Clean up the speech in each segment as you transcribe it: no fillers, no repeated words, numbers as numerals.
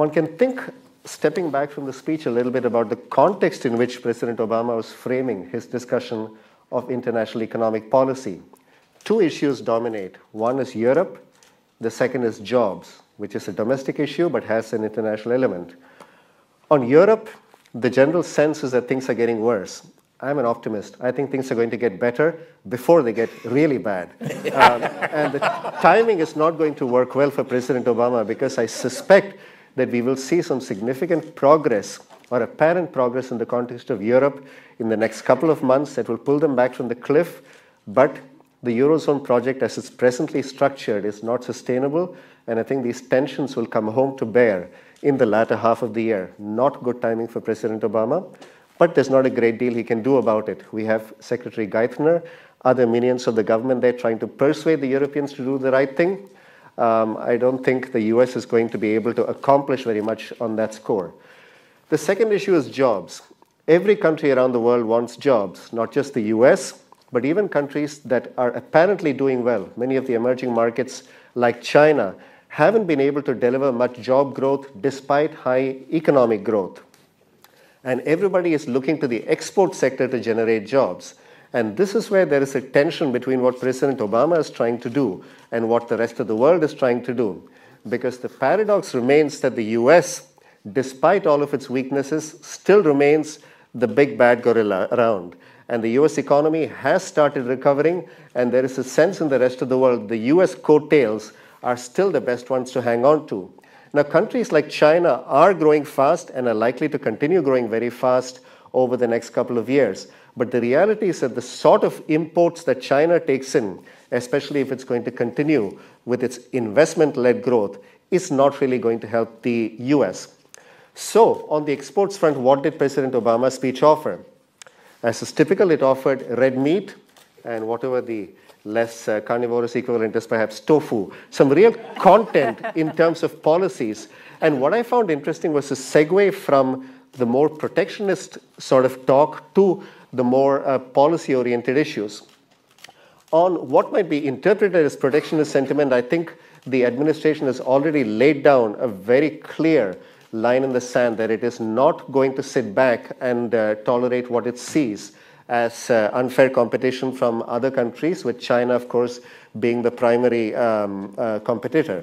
One can think, stepping back from the speech a little bit, about the context in which President Obama was framing his discussion of international economic policy. Two issues dominate. One is Europe, the second is jobs, which is a domestic issue but has an international element. On Europe, the general sense is that things are getting worse. I'm an optimist. I think things are going to get better before they get really bad. And the timing is not going to work well for President Obama, because I suspect that we will see some significant progress, or apparent progress, in the context of Europe in the next couple of months that will pull them back from the cliff. But the Eurozone project, as it's presently structured, is not sustainable, and I think these tensions will come home to bear in the latter half of the year. Not good timing for President Obama, but there's not a great deal he can do about it. We have Secretary Geithner, other minions of the government there, trying to persuade the Europeans to do the right thing. I don't think the US is going to be able to accomplish very much on that score. The second issue is jobs. Every country around the world wants jobs, not just the US, but even countries that are apparently doing well. Many of the emerging markets, like China, haven't been able to deliver much job growth despite high economic growth. And everybody is looking to the export sector to generate jobs. And this is where there is a tension between what President Obama is trying to do and what the rest of the world is trying to do. Because the paradox remains that the US, despite all of its weaknesses, still remains the big bad gorilla around. And the US economy has started recovering, and there is a sense in the rest of the world the US coattails are still the best ones to hang on to. Now, countries like China are growing fast and are likely to continue growing very fast over the next couple of years. But the reality is that the sort of imports that China takes in, especially if it's going to continue with its investment-led growth, is not really going to help the US. So, on the exports front, what did President Obama's speech offer? As is typical, it offered red meat and whatever the less carnivorous equivalent is, perhaps tofu, some real content in terms of policies. And what I found interesting was a segue from the more protectionist sort of talk to the more policy-oriented issues. On what might be interpreted as protectionist sentiment, I think the administration has already laid down a very clear line in the sand that it is not going to sit back and tolerate what it sees as unfair competition from other countries, with China, of course, being the primary competitor.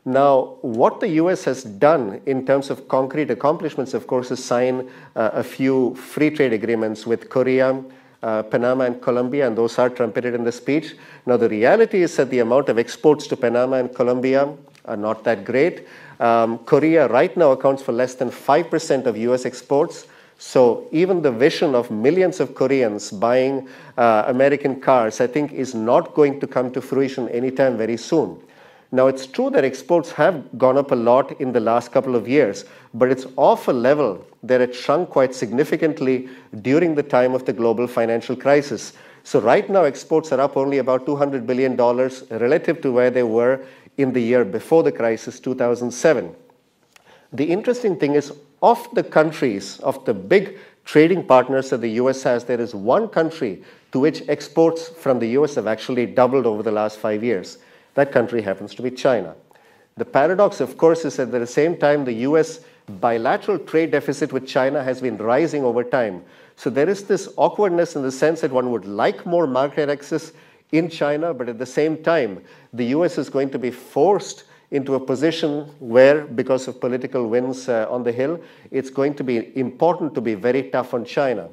Now, what the US has done in terms of concrete accomplishments, of course, is sign a few free trade agreements with Korea, Panama, and Colombia, and those are trumpeted in the speech. Now, the reality is that the amount of exports to Panama and Colombia are not that great. Korea right now accounts for less than 5% of US exports. So even the vision of millions of Koreans buying American cars, I think, is not going to come to fruition anytime very soon. Now, it's true that exports have gone up a lot in the last couple of years, but it's off a level that it shrunk quite significantly during the time of the global financial crisis. So right now, exports are up only about $200 billion relative to where they were in the year before the crisis, 2007. The interesting thing is, of the countries, of the big trading partners that the US has, there is one country to which exports from the US have actually doubled over the last 5 years. That country happens to be China. The paradox, of course, is that at the same time, the US bilateral trade deficit with China has been rising over time. So there is this awkwardness in the sense that one would like more market access in China, but at the same time, the US is going to be forced into a position where, because of political winds on the Hill, it's going to be important to be very tough on China.